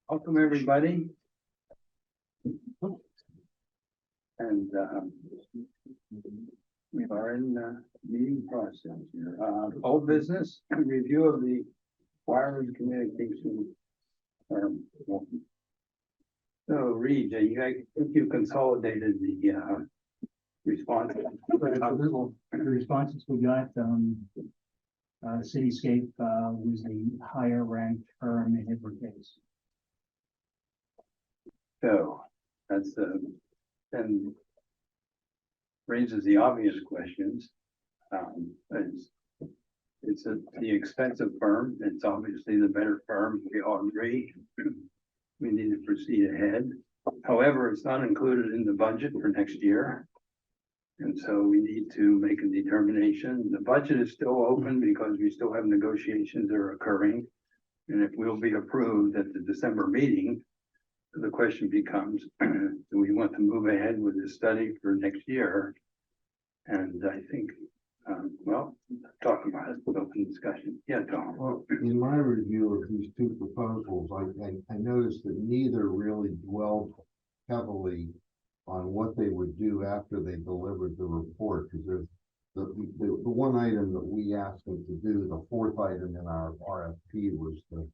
Welcome, everybody. And we are in meeting process here. Old business, review of the wireless communication. So Reed, I think you consolidated the response. The responses we got, Cityscape was the higher ranked firm in every case. So that's then raises the obvious questions. It's the expensive firm. It's obviously the better firm. We all agree. We need to proceed ahead. However, it's not included in the budget for next year. And so we need to make a determination. The budget is still open because we still have negotiations that are occurring. And if we'll be approved at the December meeting, the question becomes, do we want to move ahead with this study for next year? And I think, well, talk about it, open discussion. Yeah, Tom. Well, in my review of these two proposals, I noticed that neither really dwelled heavily on what they would do after they delivered the report, because there's the one item that we asked them to do, the fourth item in our RFP, was to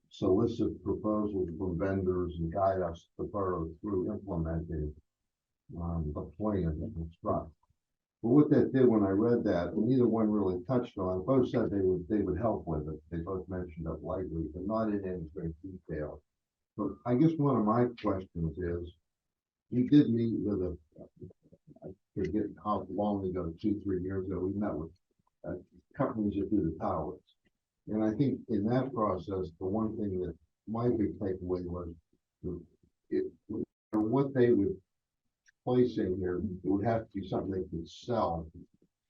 solicit proposals from vendors and guide us, the borough, through implementing the plan that construct. But what that did, when I read that, neither one really touched on. Both said they would help with it. They both mentioned it lightly, but not in any great detail. But I guess one of my questions is, we did meet with I forget how long ago, 2-3 years ago, we met with companies that do the towers. And I think in that process, the one thing that my big takeaway was what they would place in here, it would have to be something they could sell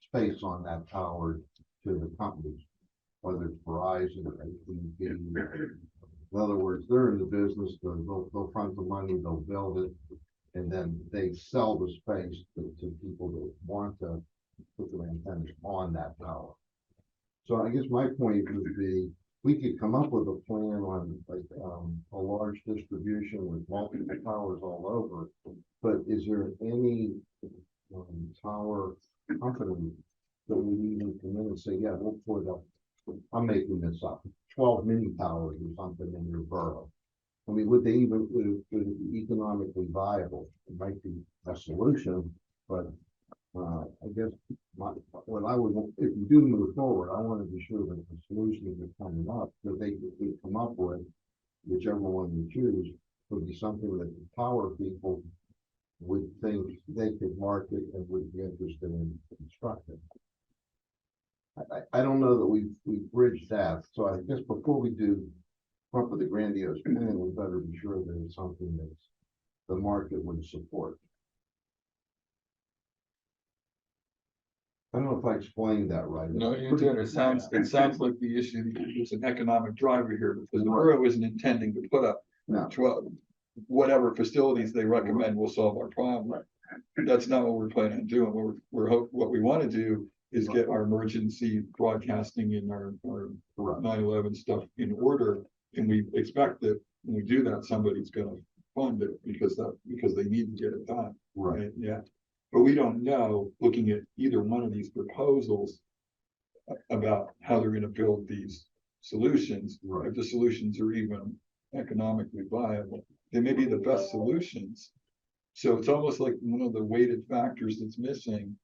space on that tower to the companies, whether it's Verizon or AT&T. In other words, they're in the business, they'll front the money, they'll build it, and then they sell the space to people that want to put their antennas on that tower. So I guess my point would be, we could come up with a plan on like a large distribution with multiple towers all over, but is there any tower company that we even come in and say, yeah, we'll put up, I'm making this up, 12 mini towers or something in your borough? I mean, would it be economically viable? It might be a solution, but I guess what I would, if we do move forward, I want to be sure that the solutions are coming up, that they could come up with, whichever one we choose, would be something that the power people would think they could market and would be interested in constructing. I don't know that we've bridged that, so I guess before we do come up with a grandiose plan, we better be sure that it's something that the market would support. I don't know if I explained that right. No, you did. It sounds like the issue is an economic driver here, because the borough isn't intending to put up whatever facilities they recommend will solve our problem. Right. That's not what we're planning on doing. What we want to do is get our emergency broadcasting and our 9/11 stuff in order, and we expect that when we do that, somebody's going to fund it because they need to get it done. Right. Yeah. But we don't know, looking at either one of these proposals, about how they're going to build these solutions. Right. If the solutions are even economically viable, they may be the best solutions. So it's almost like one of the weighted factors that's missing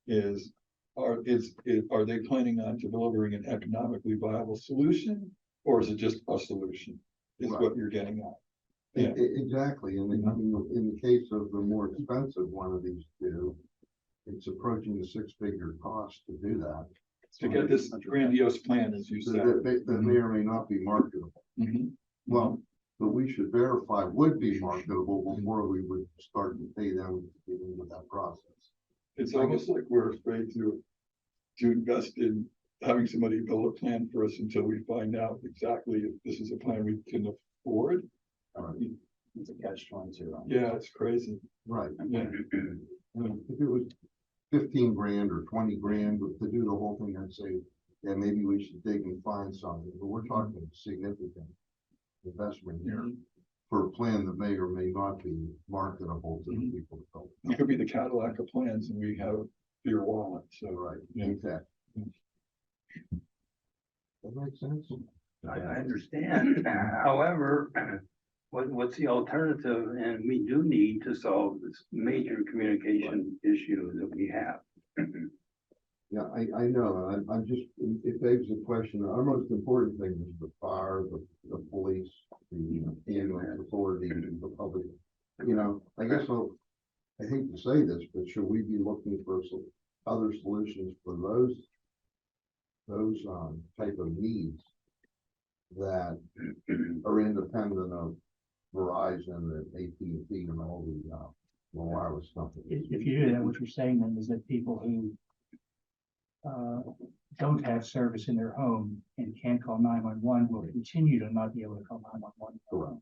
is, are they planning on delivering an economically viable solution, or is it just a solution? Is Right. What you're getting at. Yeah. Exactly. And in the case of the more expensive one of these two, it's approaching the 6-figure cost to do that. To get this grandiose plan, as you said. That may or may not be marketable. Mm-hmm. Well, but we should verify would be marketable before we would start to pay them to get into that process. It's almost like we're afraid to invest in having somebody build a plan for us until we find out exactly if this is a plan we can afford. It's a catch-22. Yeah, it's crazy. Right. Yeah. If it was 15 grand or 20 grand to do the whole thing, I'd say, yeah, maybe we should dig and find something. But we're talking significant investment here. for a plan that may or may not be marketable to the people. that don't You could be the Cadillac of plans and we have your wallet, so. know. Right, Yeah. exactly. That makes sense. I understand. However, what's the alternative? And we do need to solve this major communication issue that we have. Yeah, I know, I'm just, it begs the question, our most important thing is the fire, the police, the ambulance authority, the public. You know, I guess I hate to say this, but should we be looking for some other solutions for those type of needs that are independent of Verizon and AT&T and all the wireless companies? If you do that, what you're saying then is that people who don't have service in their home and can't call 911 will continue to not be able to call 911. Correct.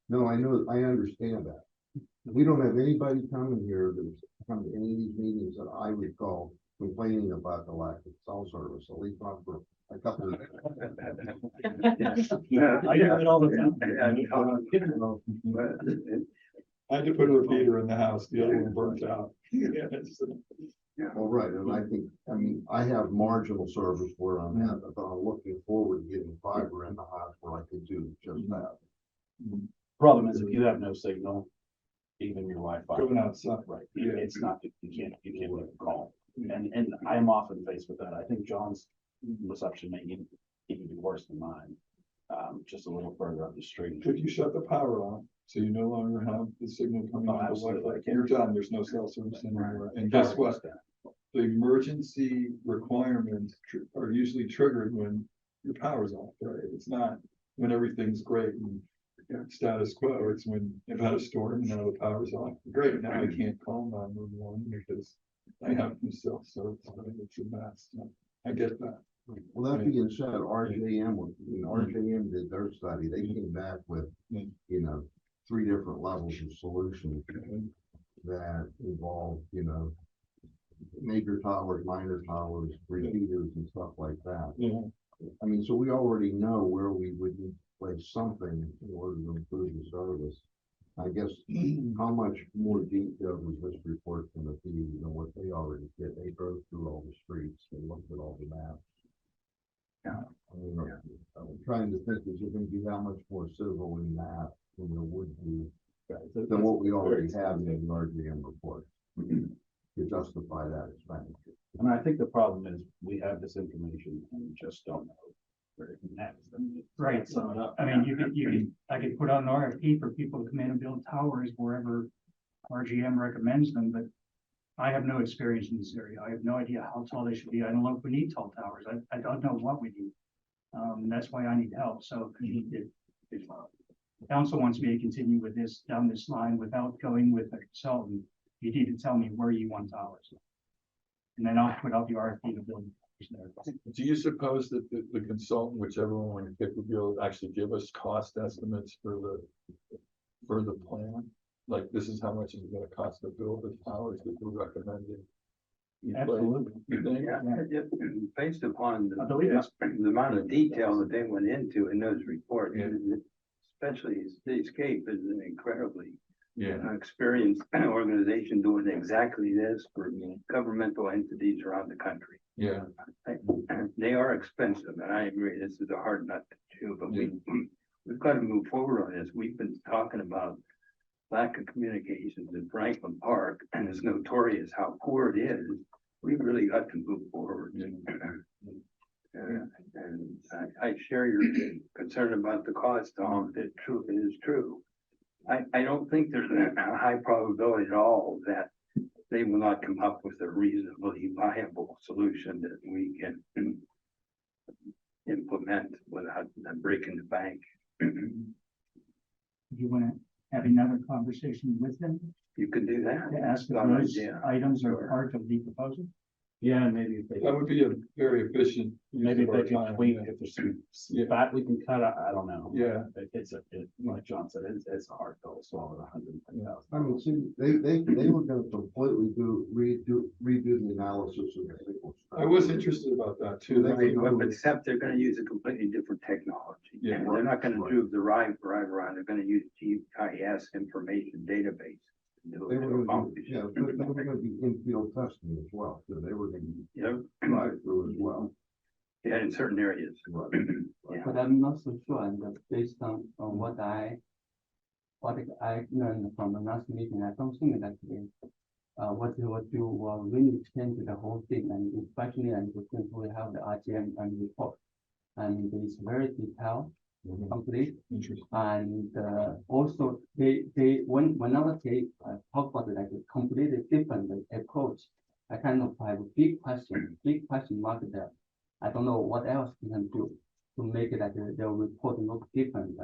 No, I know, I understand that. We don't have anybody coming here that's come to any of these meetings that I recall complaining about the lack of cell service, at least not for a couple of. I do it all the time. I had to put a repeater in the house, the other one burnt out. Well, right, and I think, I mean, I have marginal service where I'm at, but I'm looking forward to getting fiber in the house where I could do just that. Problem is, if you have no signal, even your Wi-Fi. Going outside. Right, Yeah. it's not, you can't make a call. And I am often faced with that. I think John's reception may even be worse than mine. Just a little further up the street. If you shut the power off, so you no longer have the signal coming Oh, off the absolutely. Wi-Fi, you're done, there's no cell service anymore. And guess what? The emergency requirements are usually triggered when your power's off, right? It's not when everything's great and status quo. It's when you've had a storm and now the power's off. Great, now I can't call 911 because I have no cell service. It's a mess. I get that. Well, that being said, RJM did their study, they came back with, you know, 3 different levels of solutions that involve, you know, major towers, minor towers, repeaters and stuff like that. Yeah. I mean, so we already know where we would need to place something in order to improve the service. I guess, how much more detailed was this report from the PD than what they already did? They drove through all the streets, they looked at all the maps. Yeah. I mean, I'm trying to think, is it gonna be that much more civil in that than there would be than what we already have in the RGM report to justify that expenditure? And I think the problem is we have this information and we just don't know where it connects. I mean, it's- Right. sum it up. I mean, I could put out an RFP for people to come in and build towers wherever RGM recommends them, but I have no experience in this area. I have no idea how tall they should be. I don't know if we need tall towers. I don't know what we need. That's why I need help. So if the council wants me to continue with this, down this line without going with a consultant, you need to tell me where you want towers. And then I'll put out the RFP to build. Do you suppose that the consultant, whichever one you pick, would be able to actually give us cost estimates for the plan? Like, this is how much it's gonna cost to build the towers that we're recommending. You Absolutely. think? Based upon I believe it's- the amount of detail that they went into in those reports, Yeah. especially Cityscape is an incredibly Yeah, experienced organization doing exactly this for governmental entities around the country. yeah, They are expensive, and I agree, this is a hard nut to chew, but we've got to move forward on this. We've been talking about lack of communications in Franklin Park, and it's notorious how poor it is. We've really got to move forward. And I share your concern about the cost, Tom. It is true. I don't think there's a high probability at all that they will not come up with a reasonably viable solution that we can implement without breaking the bank. You want to have another conversation with them You can do that. to ask if Not an those idea. items are Sure. part of the proposal? Yeah, and maybe if they, that would be a very efficient. use maybe of if our they can time, tweak, yeah. if there's some Yeah. fat we can cut, I don't know. Yeah. Like John said, it's a hard pill to swallow, $110,000. I mean, see, they were gonna completely redo the analysis of the signal. I was interested about that too. They- Except they're gonna use a completely different technology. Yeah, And they're not gonna do the ride driver on, they're gonna use GIS information database. to do They it. were gonna do, yeah, but they were gonna be in-field testing as well, so they were gonna Yeah, drive through as well. yeah, in certain areas. Right. Yeah. But I'm not so sure, and based on what I learned from the last meeting, I don't think that what you will really change the whole thing, and especially and since we have the RGM and report, and it's very detailed, complete, Interesting. and also they whenever they talk about like a completely different approach, I kind of have a big question mark there. I don't know what else we can do to make it like the report look different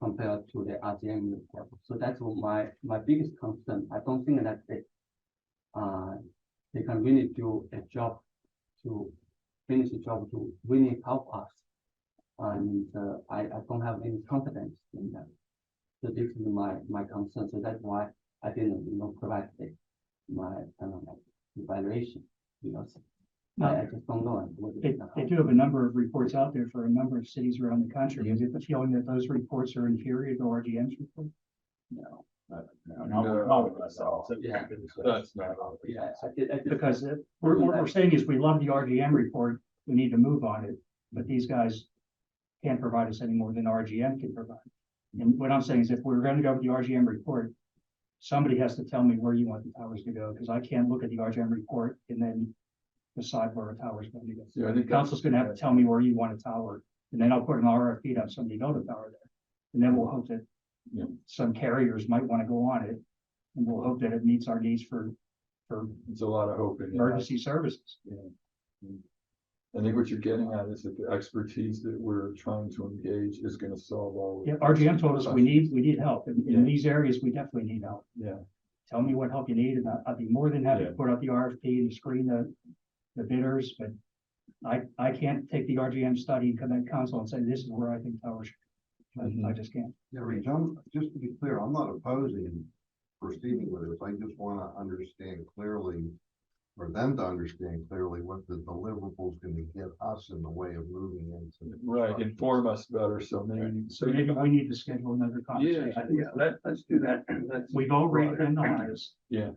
compared to the RGM report. So that's my biggest concern. I don't think that they can really do a job to finish the job to really help us. And I don't have any confidence in that. So this is my concern. So that's why I didn't provide my evaluation, because I just don't know. They do have a number of reports out there for a number of cities around the country. Is it the feeling that those reports are inferior to RGM's report? No, not with myself. Yeah. That's not. Yeah, I did. Because what we're saying is we love the RGM report, we need to move on it, but these guys can't provide us any more than RGM can provide. And what I'm saying is if we're gonna go with the RGM report, somebody has to tell me where you want the towers to go, because I can't look at the RGM report and then decide where a tower is going to go. Yeah, I think The council's gonna have to tell me where you want a tower, and then I'll put an RFP to have somebody build a tower there. And then we'll hope that Yeah. some carriers might want to go on it, and we'll hope that it meets our needs for It's a lot of hope in it. emergency services. I think what you're getting at is that the expertise that we're trying to engage is gonna solve all. of Yeah, this. RGM told us we need help. In Yeah. these areas, we definitely need help. Yeah, Tell me what help you need, and I'd be more than happy to Yeah. put out the RFP and screen the bidders, but I can't take the RGM study and come in council and say, this is where I think towers should. I just can't. Yeah, Rich, just to be clear, I'm not opposing proceeding with this. I just wanna understand clearly, or them to understand clearly what the deliverable is gonna get us in the way of moving into. right, inform us better, so maybe. So maybe we need to schedule another conversation. Yeah, let's do that. Let's, We've already analyzed. Yeah,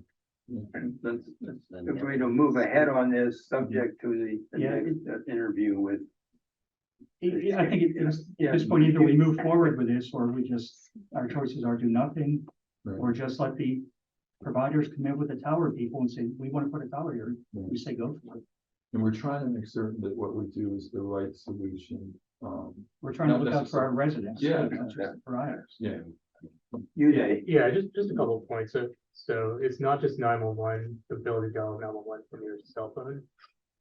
let's agree to move ahead on this, subject to the Yeah. next interview with. I think at this point, either we move forward with this, or we just, our choices are do nothing, right. or just let the providers come in with the tower people and say, we want to put a tower here. We say, go for it. And we're trying to make certain that what we do is the right solution. We're trying to Not look out for our residents. Yeah. not just the providers. Yeah, You, Dave. Yeah, just a couple of points. So it's not just 911, the ability to dial 911 from your cell phone.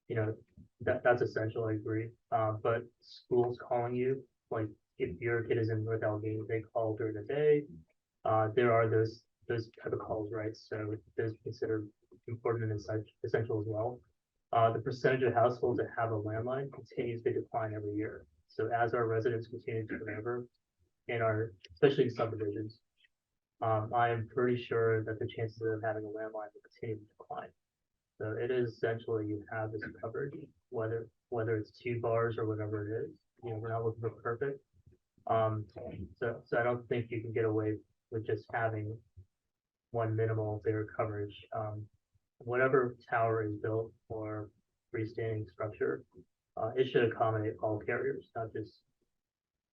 You know, that's essential, I agree. But schools calling you, like if your kid is in North Allegheny, they call during the day. There are those type of calls, right? So those considered important and essential as well. The percentage of households that have a landline continues to decline every year. So as our residents continue to recover, in our, especially in subdivisions, I am pretty sure that the chances of having a landline will continue to decline. So it is essentially you have this coverage, whether it's 2 bars or whatever it is. You know, we're not looking for perfect. So I don't think you can get away with just having one minimal bigger coverage. Whatever tower is built or freestanding structure, it should accommodate all carriers, not just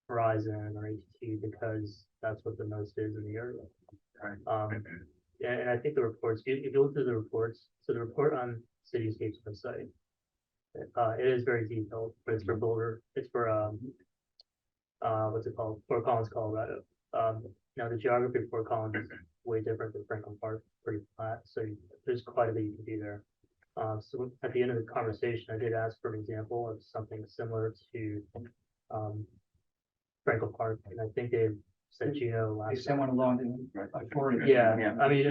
Verizon or AT&T, because that's what the most is in the area. And I think the reports, if you look through the reports, so the report on Cityscape's website, it is very detailed, but it's for Boulder, it's for what's it called, Fort Collins, Colorado. Now the geography of Fort Collins is way different than Franklin Park, pretty flat, so there's quite a bit you can do there. So at the end of the conversation, I did ask for an example of something similar to Franklin Park, and I think they said Juneau They last. sent one along and I forwarded it. Yeah, I mean,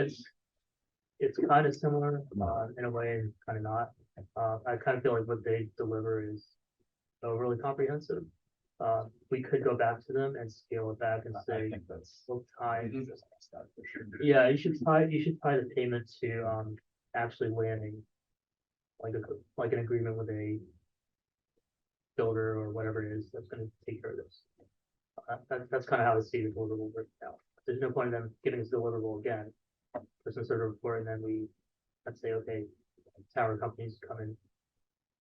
it's kind of similar, in a way, and kind of not. I kind of feel like what they deliver is overly comprehensive. We could go back to them and scale it back and say, we'll tie. Yeah, you should tie the payment to, actually landing, like an agreement with a builder or whatever it is that's gonna take care of this. That's kind of how the state deliverable works out. There's no point in them giving us deliverable again for some sort of report, and then let's say, okay, tower companies come and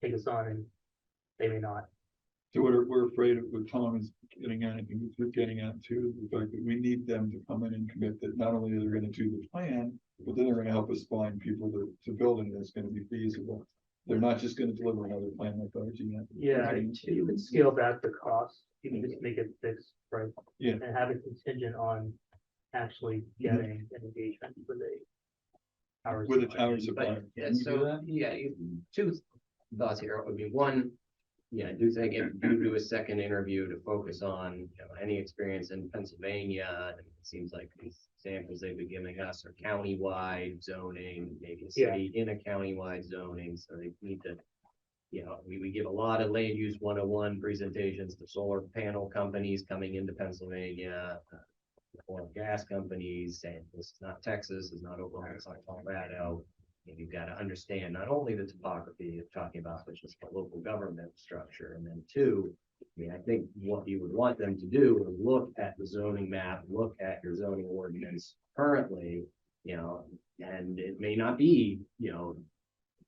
take us on, and they may not. So we're afraid of what Tom is getting at, and we're getting at too, is the fact that we need them to come in and commit that not only are they gonna do the plan, but then they're gonna help us find people to build it that's gonna be feasible. They're not just gonna deliver another plan like RGM. Yeah, you can scale back the cost, you can just make it fixed price. Yeah. And have it contingent on actually getting an engagement with a tower. With a supplier. tower supplier. Yeah, Can we do so, that? yeah, two thoughts here would be, one, yeah, I do think if you do a second interview to focus on, you know, any experience in Pennsylvania, and it seems like these examples they've been giving us are countywide zoning, maybe a city in a countywide zoning, so they need to, you know, we give a lot of land use 101 presentations to solar panel companies coming into Pennsylvania, oil and gas companies saying this is not Texas, it's not Oklahoma, it's not Colorado. And you've got to understand not only the topography you're talking about, but just the local government structure. And then two, I mean, I think what you would want them to do is look at the zoning map, look at your zoning ordinance currently, you know, and it may not be, you know,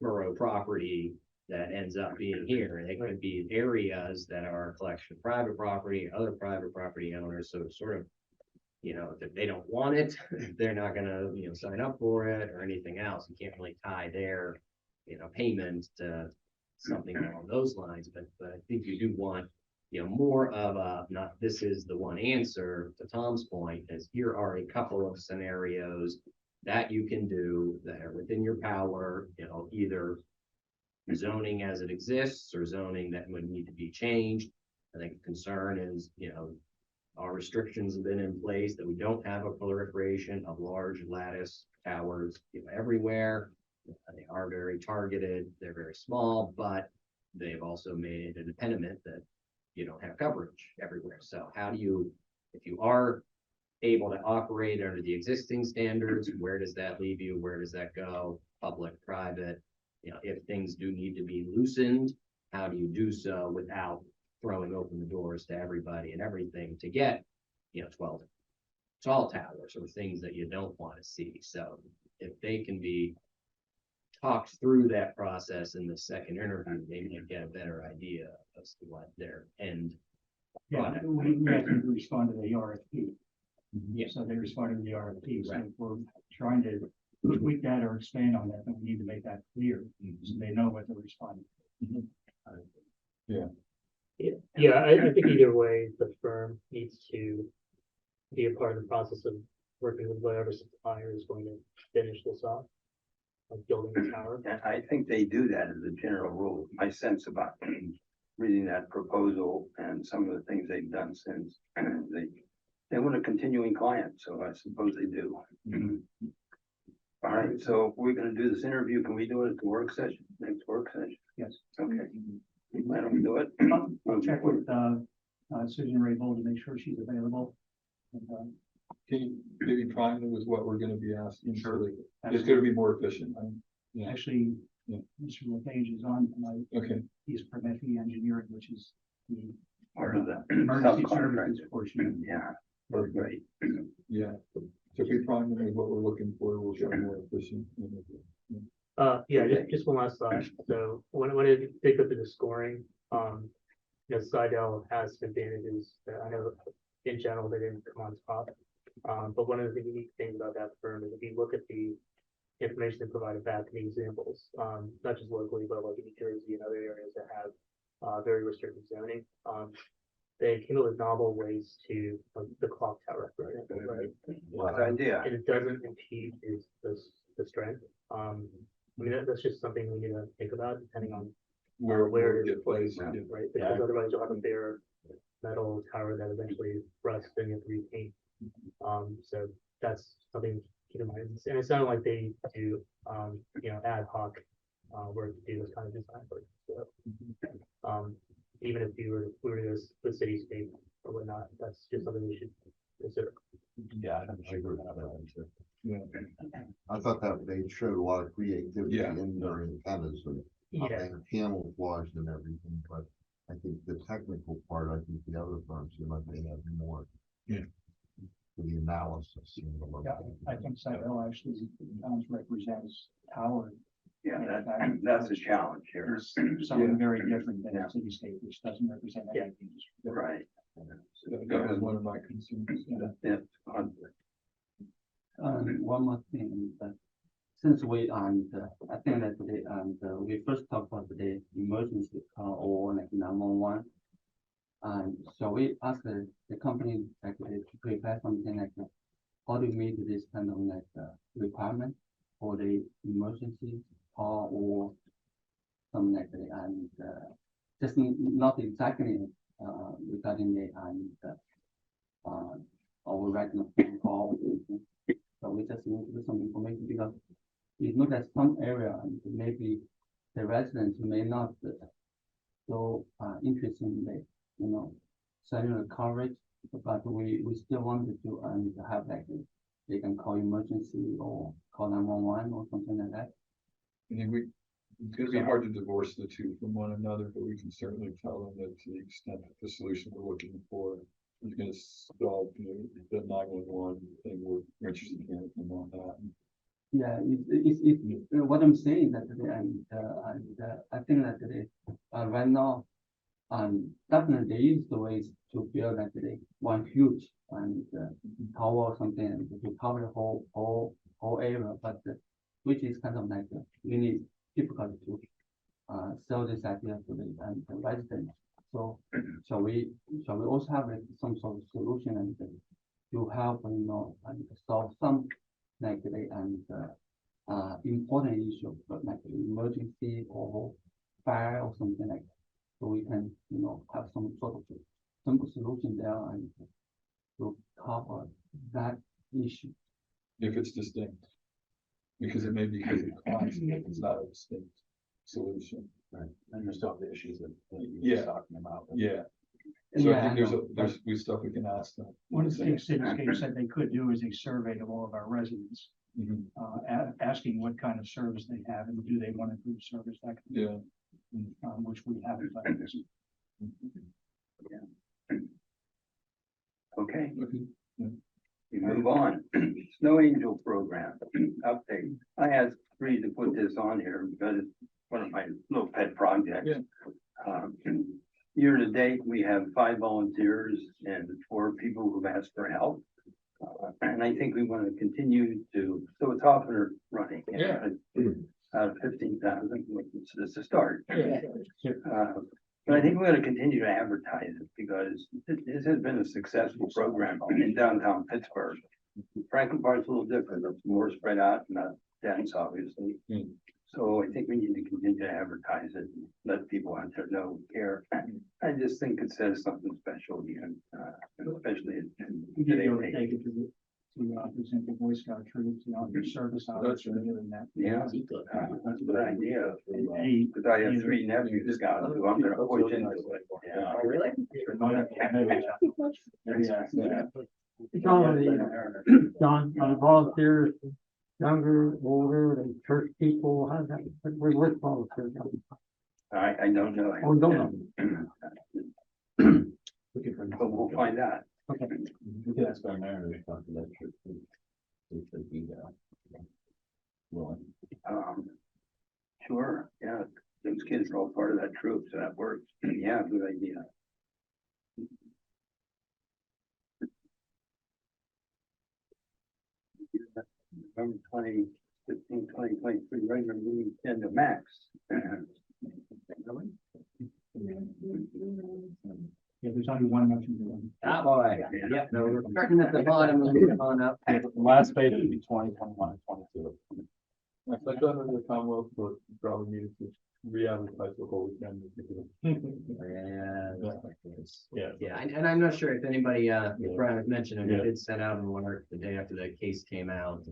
borough property that ends up being here. It could be areas that are a collection of private property, other private property owners. So it's sort of, you know, if they don't want it, they're not gonna, you know, sign up for it or anything else. You can't really tie their, you know, payment to something along those lines, but I think you do want, you know, more of a, not this is the one answer, to Tom's point, is here are a couple of scenarios that you can do that are within your power, you know, either zoning as it exists or zoning that would need to be changed. I think the concern is, you know, our restrictions have been in place that we don't have a proliferation of large lattice towers, you know, everywhere. They are very targeted, they're very small, but they've also made an impediment that you don't have coverage everywhere. So how do you, if you are able to operate under the existing standards, where does that leave you? Where does that go? Public, private, you know, if things do need to be loosened, how do you do so without throwing open the doors to everybody and everything to get, you know, 12 tall towers or things that you don't want to see. So if they can be talked through that process in the second interview, they might get a better idea as to what their end Yeah, product. we have to respond to the RFP. Yeah. So they responded to the RFP, so Right. if we're trying to tweak that or expand on that, then we need to make that clear, so they know what they're responding. Yeah, I think either way, the firm needs to be a part of the process of working with whatever supplier is going to finish this off. Like building the tower. And I think they do that as a general rule. My sense about reading that proposal and some of the things they've done since, they want a continuing client, so I suppose they do. All right, so we're gonna do this interview. Can we do it at the work session, next work session? Yes. Okay. Let them do it. I'll check with, Susan Raybold to make sure she's available. And, Can you maybe prime them with what we're gonna be asking? So that that's- it's gonna be more efficient, right? Yeah. Actually, Yeah. Mr. LePage is on tonight. Okay, He's Prometheus Engineering, which is the Part of the emergency subcontract. services portion. Yeah, perfect. great. Yeah. So if we prime them with what we're looking for, we'll get more efficient. Yeah, just one last thought. So when I think of the scoring, you know, Sidel has some advantages that I know in general they didn't come on top. But one of the unique things about that firm is if you look at the information they provided back, the examples, not just locally, but like in New Jersey and other areas that have very restrictive zoning, they came up with novel ways to the clock tower, for example, right? Good idea. And it doesn't impede the strength. I mean, that's just something we need to think about depending on where it is get placed. Yeah. Yeah. right? Because otherwise you'll have a bare metal tower that eventually rusts and you have to repaint. So that's something to keep in mind. And it sounded like they do, you know, ad hoc work to do this kind of design work. So, even if we were to the cityscape or whatnot, that's just something we should consider. Yeah, I agree with that too. Yeah. I thought that they showed a lot of creativity Yeah. in their antennas and Yeah, camouflaged and everything, but I think the technical part, I think the other firms, you know, they have more. Yeah. For the analysis. You know, Yeah, I think Sidell actually represents tower. Yeah, that's a challenge here. There's something very different than a city state, which doesn't represent anything. Right. That was one of my concerns. Yeah. One more thing, that since we, I think that today, we first talked about the emergency call or like 911. So we asked the company actually to prepare something like that. How do you meet this kind of like requirement for the emergency call or something like that, and just not exactly regarding the our regular phone call. So we just need to do some information because we look at some area and maybe the residents may not so interested in the, you know, cellular coverage, but we still wanted to have like they can call emergency or call 911 or something like that. I think it's gonna be hard to divorce the two from one another, but we can certainly tell them that to the extent that the solution we're looking for is gonna solve, you know, the 911 thing, we're interested in hearing from on that. Yeah, it's what I'm saying that today, I think that today, right now, definitely there is the ways to build that today one huge tower or something to cover the whole area, but which is kind of like really difficult to sell this idea to the residents. So shall we also have like some sort of solution and to help, you know, and solve some like important issue, but like emergency or fire or something like that. So we can, you know, have some sort of simple solution there and to cover that issue. If it's distinct, because it may be because of cost, it's not a distinct solution. Right. And there's still the issues that you Yeah. were talking about. Yeah. So Yeah, I think know, there's stuff we can ask them. One of the things Cityscape said they could do is a survey of all of our residents, Mhm. asking what kind of service they have and do they want to improve service, that kind Yeah. of, which we haven't done. Okay, Okay. we move on. Snow Angel Program update. I asked Bree to put this on here because it's one of my little pet projects. Yeah. Year to date, we have 5 volunteers and 4 people who've asked for help. And I think we want to continue to, so it's off and running. Yeah. 15,000, which is a start. Yeah. But I think we're going to continue to advertise it because this has been a successful program in downtown Pittsburgh. Franklin Park's a little different, it's more spread out, not dense, obviously. Mm. So I think we need to continue to advertise it, and let people out there know we care. I just think it says something special here, especially in We did today's go age. take it to present the Boy Scout troops, you know, their service hours and doing that. Yeah, that's a good idea. Hey, Because I have 3 nephews scouts who I'm gonna push into it. Yeah. Oh, really? John, are the volunteers younger, older, and church people, how's that, we're with volunteers? I don't know. Oh, don't know. But we'll find out. We can ask our mayor to talk to that church. If they'd be willing. Sure, yeah, those kids are all part of that troop, so that works. Yeah, good idea. November 2015, 2023 regular meeting agenda max. Really? Yeah, there's only one motion to do. Ah, boy. Yep, no, we're starting at the bottom and moving on up. The last page would be 2021 and 22. I thought under the Commonwealth, but probably needed to re-advertise the whole weekend. Yeah. Yeah, and I'm not sure if anybody, Brian was mentioning, it did send out an alert the day after the case came out.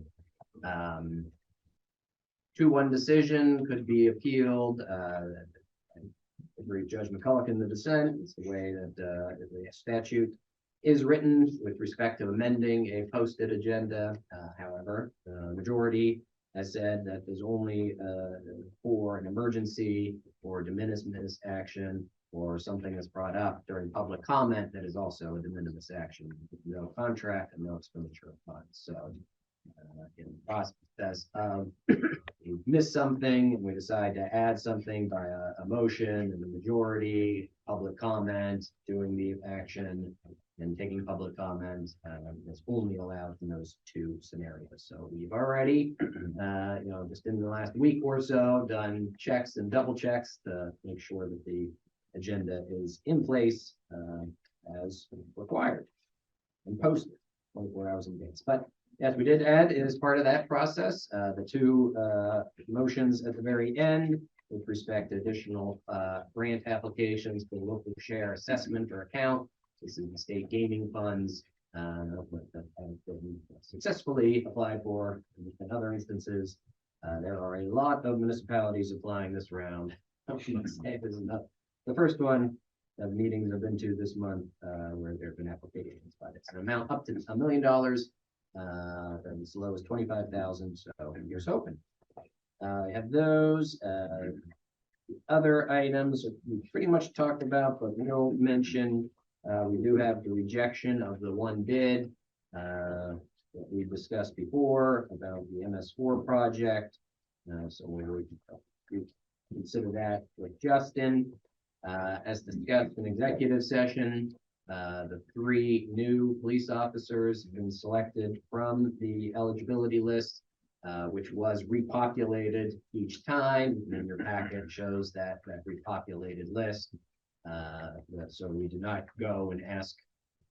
2-1 decision could be appealed, agree Judge McCulloch in the dissent. It's the way that the statute is written with respect to amending a posted agenda. However, the majority has said that there's only for an emergency or de minimis action, or something that's brought up during public comment that is also a de minimis action, no contract and no expenditure of funds. So in the process of we miss something and we decide to add something by a motion and the majority, public comment, doing the action and taking public comment is only allowed in those two scenarios. So we've already, just in the last week or so, done checks and double checks to make sure that the agenda is in place as required and posted 24 hours in advance. But yes, we did add as part of that process, the two motions at the very end with respect to additional grant applications for local share assessment or account. This is the state gaming funds that have been successfully applied for in other instances. There are a lot of municipalities applying this round. The first one, the meetings I've been to this month where there have been applications, but it's an amount up to $1 million. And as low as 25,000, so here's hoping. I have those, other items we pretty much talked about, but no mention. We do have the rejection of the one bid, that we discussed before about the MS4 project. So we would consider that with Justin, as discussed in executive session. The 3 new police officers have been selected from the eligibility list, which was repopulated each time. And your packet shows that repopulated list. So we did not go and ask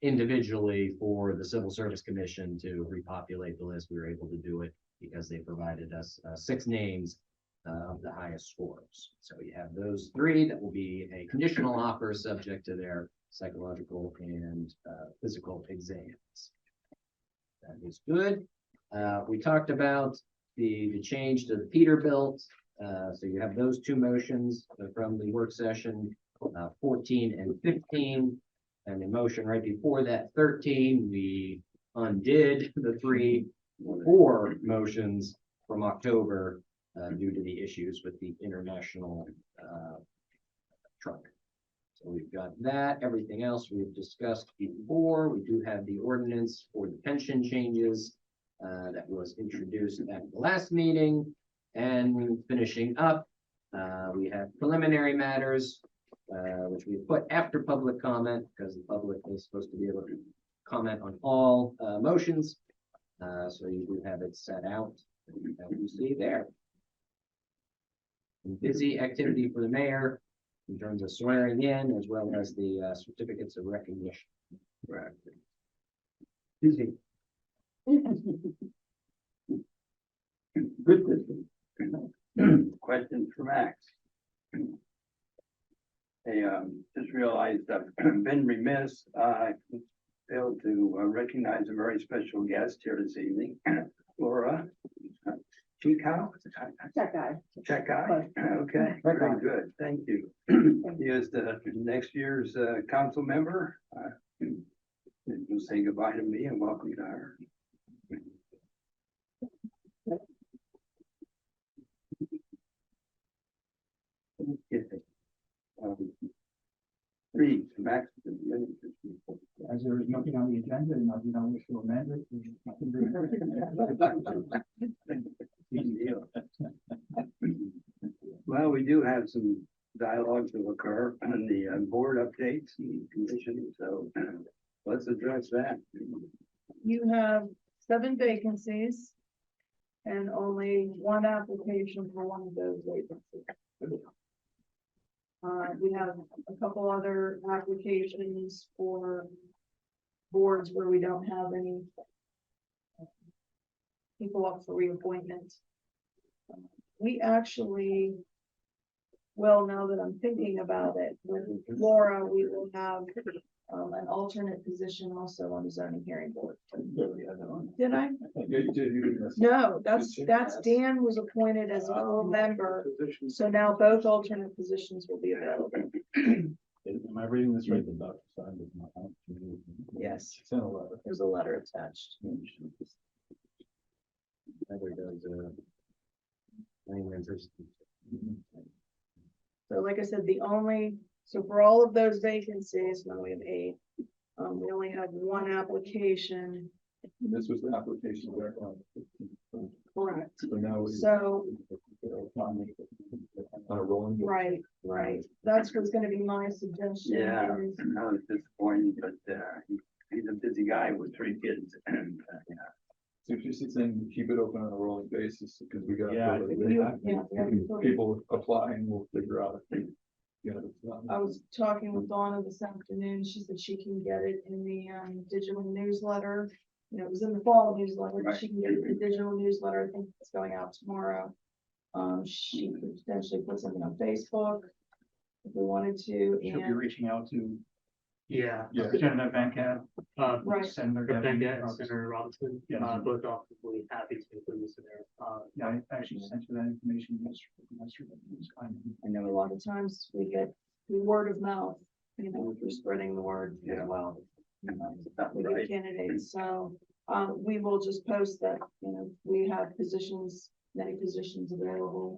individually for the Civil Service Commission to repopulate the list. We were able to do it because they provided us 6 names of the highest scores. So you have those 3 that will be a conditional offer subject to their psychological and physical exams. That is good. We talked about the change to the Peterbilt. So you have those 2 motions from the work session, 14 and 15. And the motion right before that, 13, we undid the 4 motions from October due to the issues with the international truck. So we've got that. Everything else we've discussed before. We do have the ordinance for the pension changes that was introduced at the last meeting. And finishing up, we have preliminary matters, which we put after public comment because the public is supposed to be able to comment on all motions. So you do have it set out that you see there. Busy activity for the mayor in terms of swearing in as well as the certificates of recognition. Right. Busy. Good. Questions for Max? Hey, just realized I've been remiss. I failed to recognize a very special guest here this evening, Laura. Chico? Check guy. Okay, very good. Thank you. He is the next year's council member. You'll say goodbye to me and welcome to her. Please, Max. As there is nothing on the agenda and I do not wish to amend it. There's nothing Well, we do have some dialogues that occur on the board updates and conditions, so let's address that. You have 7 vacancies and only 1 application for one of those vacancies. We have a couple other applications for boards where we don't have any people up for reappointment. We actually, well, now that I'm thinking about it, with Laura, we will have an alternate position also on the zoning hearing board. Did I? No, that's Dan was appointed as a full member, so now both alternate positions will be available. Am I reading this right? The doctor signed it. Yes, Sent a letter. there's a letter attached. So like I said, so for all of those vacancies, now we have 8. We only have 1 application. This was the application there. Correct. So now. So, On a rolling. right. That's what's gonna be my suggestion. Yeah, is- I was disappointed, but, he's a busy guy with 3 kids and, So she's saying keep it open on a rolling basis because we got. Yeah, I think People applying, we'll figure out. You know, it's not. I was talking with Donna this afternoon. She said she can get it in the digital newsletter. You know, it was in the fall newsletter. but She can get it in the digital newsletter. I think it's going out tomorrow. She could potentially put something on Facebook if we wanted to. She'll be And reaching out to Yeah. Yeah. Senator Venkat, Right. Senator Rebecca Debbie. and Senator Robinson, Yeah. both officers will be happy to include this in there. Yeah, I actually sent her that information yesterday. It was kind I know a lot of times we get the word of mouth, you know, if we're spreading the word as Yeah. well. that's We right. get candidates, so, we will just post that, you know, we have positions, many positions available.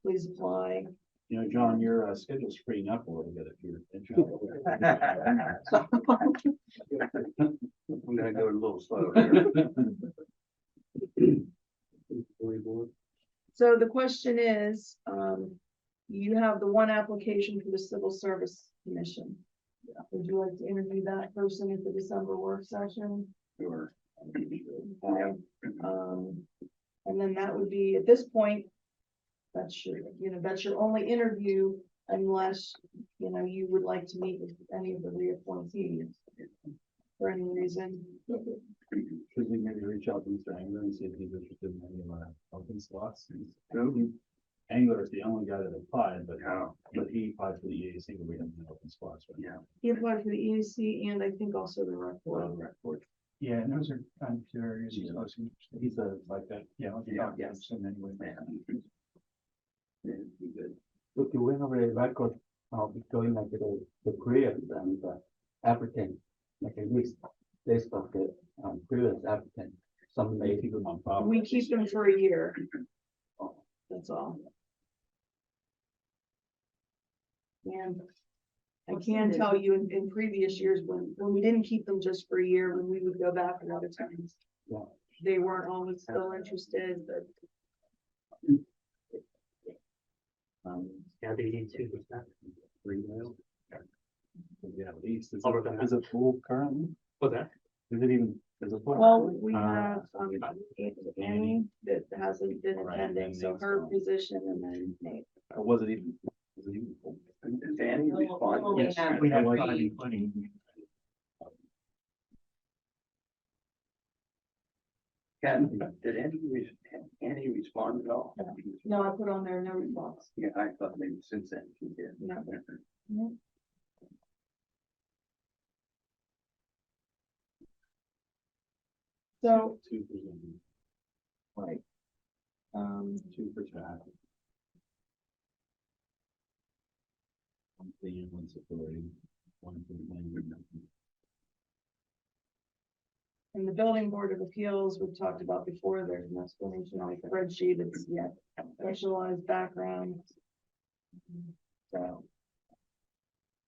Please apply. You know, John, your schedule's freeing up a little bit if you're interested. I'm gonna go a little slow here. So the question is, you have the 1 application for the Civil Service Commission. Would you like to interview that person at the December work session? Sure. Okay, and then that would be, at this point, that's your only interview unless, you know, you would like to meet with any of the reappointees for any reason. Should we maybe reach out to Mr. Angler and see if he's interested in any of our open slots? Angler is the only guy that applied, but he applied for the EAC, but we have no open spots right now. He applied for the EAC and I think also the rec board. Yeah, and those are kind of 2 areas he's most interested. He's a, like that. Yeah, I'll be Yeah, talking to him soon anyway. Yeah, be good. So do we have a record of showing like the careers and applicant, like a list of the previous applicant? Some They may keep them on file. We keep them for a year. That's all. And I can tell you in previous years, when we didn't keep them just for a year, when we would go back a lot of times. Yeah. They weren't always still interested, but. Yeah, they need 2%. Yeah, at least. Is Over that. it full currently? What's that? Is it even, is it? full Well, currently? we have, Annie that hasn't been Right, attending, and so Nate's her gone. position and then Nate. Was it even? Was it even full? Is Danny responding? We Yes, have we have three. 5 including. Did Annie respond at all? No, I put on there no response. Yeah, I thought maybe since then she did. No. So, 2%. right. 2%. The ambulance authority, 1%. In the building board of appeals, we've talked about before, there's an explanation on the spreadsheet, it's yet specialized background. So.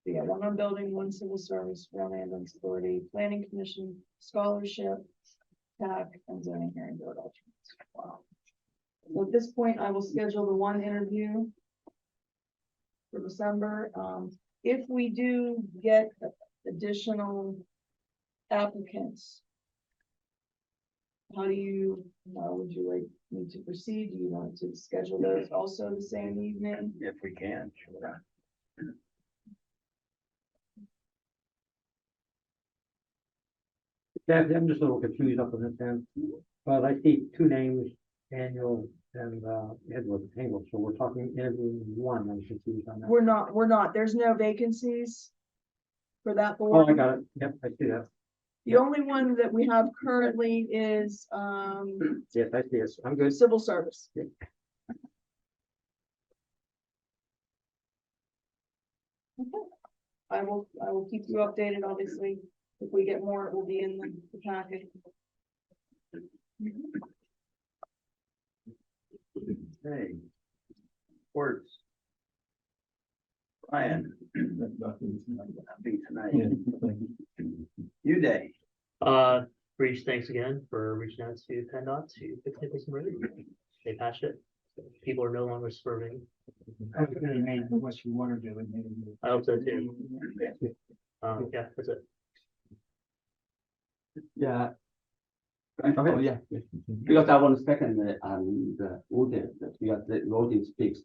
Yeah, 1 on building, 1 civil service, 1 ambulance authority, planning commission, scholarship, TAC, and zoning hearing board alternates. Wow. So at this point, I will schedule the 1 interview for December. If we do get additional applicants, how do you, how would you like me to proceed? Do you want to schedule those also the same evening? If we can, sure. Kathy, I'm just a little confused up on this end. But I see 2 names, Daniel and Edward Engel, so we're talking interviewing 1, I'm confused on that. We're not, there's no vacancies for that Oh, board. I got it, yep, I see that. The only one that we have currently is, Yes, I see it, I'm good. civil service. Yep. Okay. I will keep you updated, obviously. If we get more, it will be in the packet. Hey. Words. Ryan, Nothing tonight. nothing tonight. Yeah. You day. Reach, thanks again for reaching out to PennDOT to fix Nicholson Road. They patched it. People are no longer swerving. They made Western Water do it. Maybe. I hope so too. Yeah, that's it. Yeah. Oh, yeah, because I want to second the audit, because the road is fixed.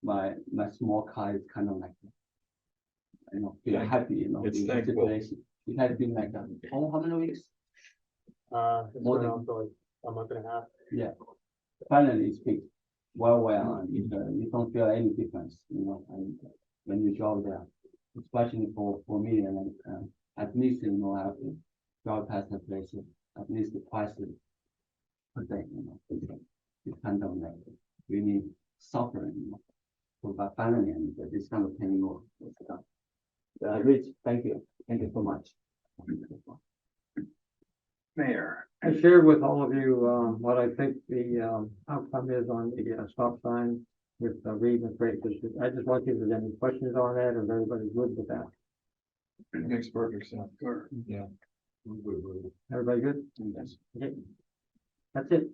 My small car is kind of like, feel Thank- happy, it's with the thankful. situation. It has been like, how many weeks? It's More been than- on for like a month and a half. Yeah, finally it's fixed. Well, you don't feel any difference, and when you drive there, especially for me, and at least, I have to drive past the place at least twice per day, It's kind of like really suffering, So, but finally, and this kind of pain was done. Rich, thank you so much. Mayor. I shared with all of you, what I think the, outcome is on the, stop sign with, Reed and Freight District. I just want to see if there's any questions on that, or if everybody's good with that. Makes perfect sense. Sure. Yeah. Everybody good? Yes. Okay. That's it.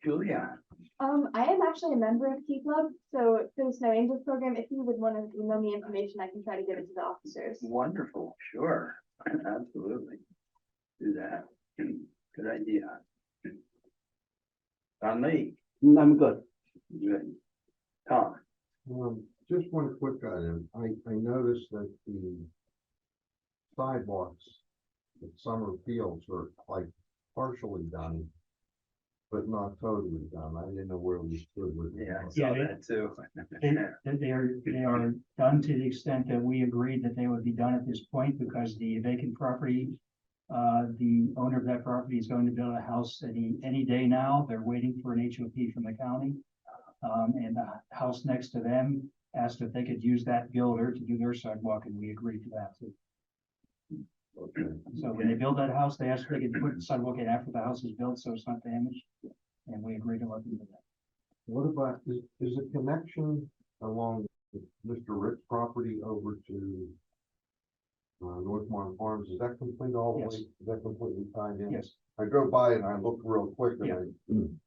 Julia, I am actually a member of Key Club, so for the Snow Angels program, if you would want to email me information, I can try to give it to the officers. wonderful, sure, absolutely. Do that. Good idea. Don Lee, I'm good. good. Tom, Just one quick item. I noticed that the sidewalks at Summer Fields are like partially done, but not totally done. I didn't know where we stood with it. yeah, I Yeah, saw they- that too. They are done to the extent that we agreed that they would be done at this point, because the vacant property, the owner of that property is going to build a house any day now. They're waiting for an HOP from the county. And the house next to them asked if they could use that builder to do their sidewalk, and we agreed to that. So when they build that house, they asked if they could put the sidewalk in after the house is built, so it's not damaged. And we agreed to let them do that. What about, is a connection along Mr. Rick's property over to Northmont Farms, is that complete all the way? Yes. Is that completely tied in? Yes, I drove by and I looked real quick and Yeah.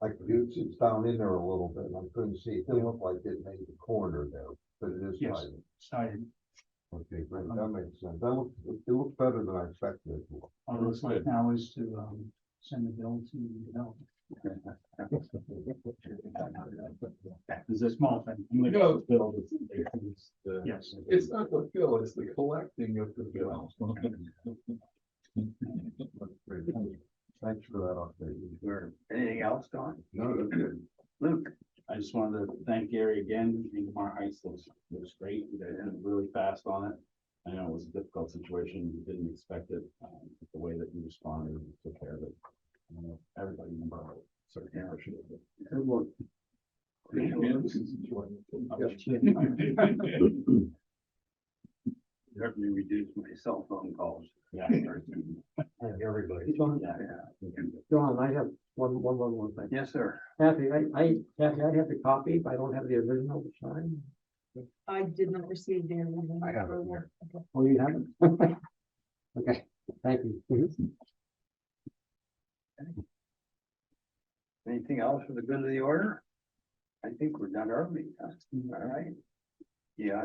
it's down in there a little bit and I couldn't see. It didn't look like it made the corner there, but it is Yes. tied in. sided. Okay, great. That makes sense. It looks better than I expected it to. All it looks like now is to send the bill to the developer. It's a small thing. No, Bill, it's the. Yes. it's not the bill, it's the collecting of the bill. Great. Thanks for that update. Sure. Anything else, Don? No, that's good. Luke, I just wanted to thank Gary again. Ingmar Heights looks great. You guys went really fast on it. I know it was a difficult situation. You didn't expect it. But the way that you responded and took care of it. Everybody in the borough certainly appreciated it. Good work. certainly reduced my cell phone calls. Yeah. Everybody. John, Yeah. John, I have one more thing. Yes, sir. Kathy, Kathy, I have the copy, but I don't have the original to sign. I did not receive the. I have it here. Oh, you haven't? Okay, thank you. Anything else for the good of the order? I think we're done early, huh? All right. Yeah.